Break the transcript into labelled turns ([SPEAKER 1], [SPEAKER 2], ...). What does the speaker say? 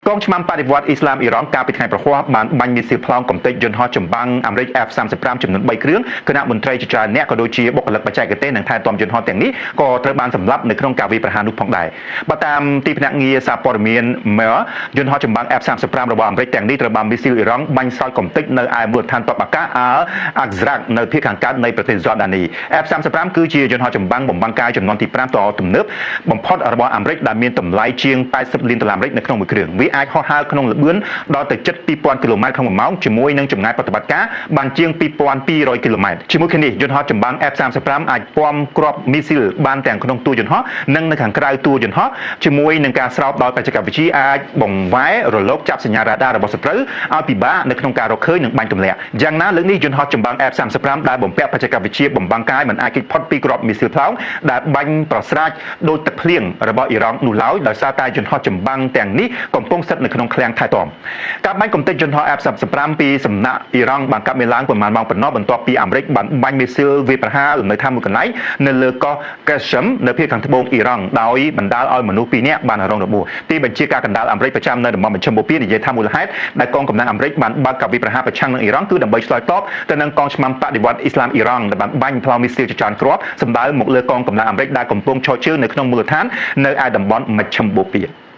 [SPEAKER 1] កងឆ្មាំបដិវត្តអ៊ីស្លាមអ៊ីរ៉ង់កាលពីថ្ងៃប្រហ័សបានបាញ់មីស៊ីលប្លង់កំទេចយន្តហោះចម្បាំងអាមេរិក F-35 ចំនួន3គ្រឿងគណៈមន្ត្រីជាច្រើនអ្នកក៏ដូចជាបុគ្គលិកបច្ចេកទេសនិងថែទាំយន្តហោះទាំងនេះក៏ត្រូវបានសម្លាប់នៅក្នុងការវាយប្រហារនោះផងដែរបើតាមទីភ្នាក់ងារសារព័ត៌មាន MER យន្តហោះចម្បាំង F-35 របស់អាមេរិកទាំងនេះត្រូវបានមីស៊ីលអ៊ីរ៉ង់បាញ់សោតកំទេចនៅឯមូលដ្ឋានទ័ពអាកាស Al-Azraq នៅភាគខាងកើតនៃប្រទេស Jordani F-35 គឺជាយន្តហោះចម្បាំងបំបង្កាយចំនួនទី5ដ៏ទំនើបបំផុតរបស់អាមេរិកដែលមានតម្លៃជាង$80 លានអាមេរិកនៅក្នុងមួយគ្រឿងវាអាចហោះហើរក្នុងល្បឿនដល់ទៅជិត2000គីឡូម៉ែត្រក្នុង1ម៉ោងជាមួយនឹងចម្ងាយប្រតិបត្តិការបានជាង2200គីឡូម៉ែត្រជាមួយគ្នានេះយន្តហោះចម្បាំង F-35 អាចពាំគ្រាប់មីស៊ីលបានទាំងក្នុងតួយន្តហោះនិងនៅខាងក្រៅតួយន្តហោះជាមួយនឹងការស្រោបដោយបច្ចេកវិទ្យាអាចបង្វែររលកចាប់សញ្ញារ៉ាដារបស់សត្រូវឲ្យពិបាកនៅក្នុងការរកឃើញនិងបាញ់ទម្លាក់យ៉ាងណាលើកនេះយន្តហោះចម្បាំង F-35 ដែលបំពាក់បច្ចេកវិទ្យាបំបង្កាយមិនអាចគេចផុតពីគ្រាប់មីស៊ីលផ្លោងដែលបាញ់ប្រស្រាចដោយទឹកភ្លៀងរបស់អ៊ីរ៉ង់នោះឡើយដោយសារតែយន្តហោះចម្បាំងទាំងនេះកំពុងស្ថិតនៅក្នុងឃ្លាំងថែទាំការបាញ់កំទេចយន្តហោះ F-35 ពីសំណាក់អ៊ីរ៉ង់បានកាប់មានឡើងប្រមាណម៉ោងប៉ុណ្ណោះបន្ទាប់ពីអាមេរិកបានបាញ់មីស៊ីលវាយប្រហារលំនៅឋានមួយកន្លែងនៅលើកោះ Qasem នៅភាគខាងត្បូងអ៊ីរ៉ង់ដោយបណ្ដាលឲ្យមនុស្ស2នាក់បានរងរបួសទីបញ្ជាការកណ្ដាលអាមេរិកប្រចាំនៅតំបន់មជ្ឈិមបូព៌ានិយាយថាមូលហេតុដែលកងកម្លាំងអាមេរិកបានបើកការវាយប្រហារប្រឆាំងនឹងអ៊ីរ៉ង់គឺដើម្បីឆ្លើយតបទៅនឹងកងឆ្មាំបដិវត្តអ៊ីស្លាមអ៊ីរ៉ង់ដែលបានបាញ់ផ្លោងមីស៊ីលជាច្រើនគ្រាប់សម្ដៅមកលើកងកម្លាំងអាមេរិកដែលកំពុងឈរជើងនៅក្នុងមូលដ្ឋាននៅឯតំបន់មជ្ឈិមបូព៌ា